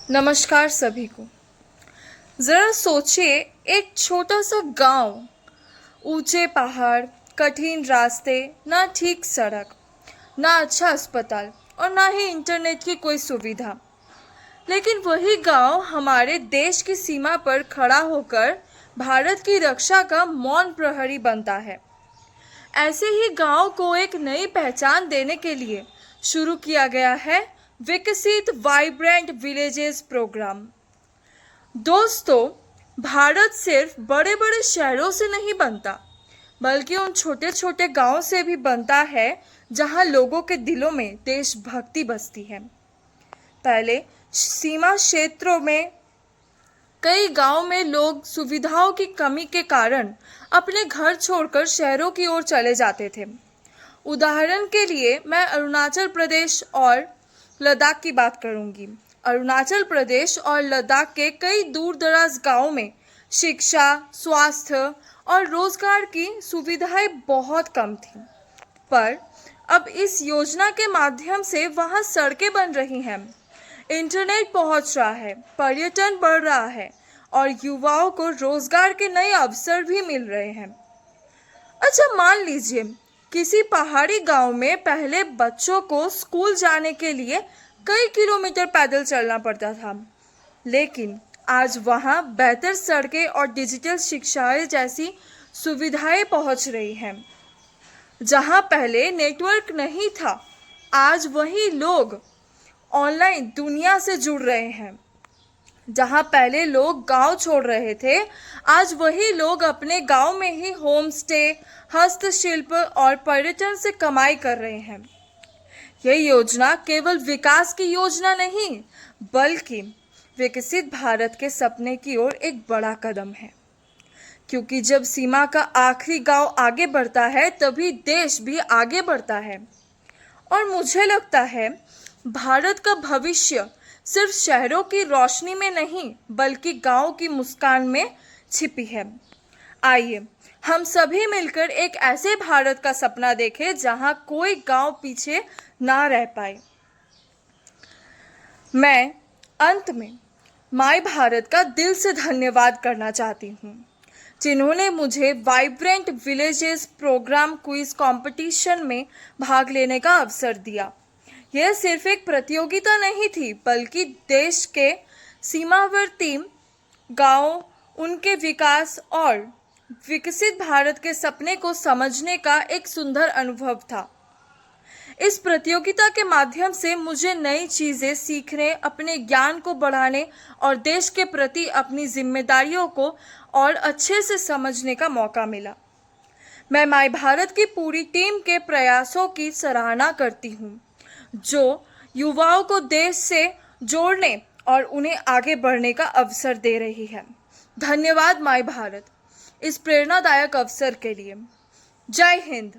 नमस्कार सभी को। ज़रा सोचिए, एक छोटा सा गांव, ऊंचे पहाड़, कठिन रास्ते, ना ठीक सड़क, ना अच्छा अस्पताल और ना ही इंटरनेट की कोई सुविधा। लेकिन वही गांव हमारे देश की सीमा पर खड़ा होकर भारत की रक्षा का मौन प्रहरी बनता है। ऐसे ही गांव को एक नई पहचान देने के लिए शुरू किया गया है विकसित वाइब्रेंट विलेजेस प्रोग्राम। दोस्तों, भारत सिर्फ बड़े बड़े शहरों से नहीं बनता, बल्कि उन छोटे छोटे गांवों से भी बनता है जहां लोगों के दिलों में देशभक्ति बसती है। पहले सीमा क्षेत्रों में कई गांवों में लोग सुविधाओं की कमी के कारण अपने घर छोड़कर शहरों की ओर चले जाते थे। उदाहरण के लिए मैं अरुणाचल प्रदेश और लद्दाख की बात करूंगी। अरुणाचल प्रदेश और लद्दाख के कई दूर दराज गांवों में शिक्षा, स्वास्थ्य और रोजगार की सुविधाएं बहुत कम थीं। पर अब इस योजना के माध्यम से वहां सड़कें बन रही हैं, इंटरनेट पहुंच रहा है, पर्यटन बढ़ रहा है और युवाओं को रोजगार के नए अवसर भी मिल रहे हैं। अच्छा, मान लीजिए किसी पहाड़ी गांव में पहले बच्चों को स्कूल जाने के लिए कई किलोमीटर पैदल चलना पड़ता था, लेकिन आज वहां बेहतर सड़कें और डिजिटल शिक्षाएं जैसी सुविधाएं पहुंच रही हैं। जहां पहले नेटवर्क नहीं था, आज वही लोग ऑनलाइन दुनिया से जुड़ रहे हैं। जहां पहले लोग गांव छोड़ रहे थे, आज वही लोग अपने गांव में ही होम स्टे, हस्तशिल्प और पर्यटन से कमाई कर रहे हैं। यह योजना केवल विकास की योजना नहीं, बल्कि विकसित भारत के सपने की ओर एक बड़ा कदम है। क्योंकि जब सीमा का आखिरी गांव आगे बढ़ता है, तभी देश भी आगे बढ़ता है। और मुझे लगता है भारत का भविष्य सिर्फ शहरों की रोशनी में नहीं, बल्कि गांव की मुस्कान में छिपी है। आइए हम सभी मिलकर एक ऐसे भारत का सपना देखें जहां कोई गांव पीछे ना रह पाए। मैं अंत में माय भारत का दिल से धन्यवाद करना चाहती हूँ, जिन्होंने मुझे vibrant villages program quiz competition में भाग लेने का अवसर दिया। यह सिर्फ एक प्रतियोगिता नहीं थी, बल्कि देश के सीमावर्ती गांवों, उनके विकास और विकसित भारत के सपने को समझने का एक सुंदर अनुभव था। इस प्रतियोगिता के माध्यम से मुझे नई चीज़ें सीखने, अपने ज्ञान को बढ़ाने और देश के प्रति अपनी जिम्मेदारियों को और अच्छे से समझने का मौका मिला। मैं माय भारत की पूरी टीम के प्रयासों की सराहना करती हूँ, जो युवाओं को देश से जोड़ने और उन्हें आगे बढ़ने का अवसर दे रही है। धन्यवाद माय भारत, इस प्रेरणादायक अवसर के लिए। जय हिंद।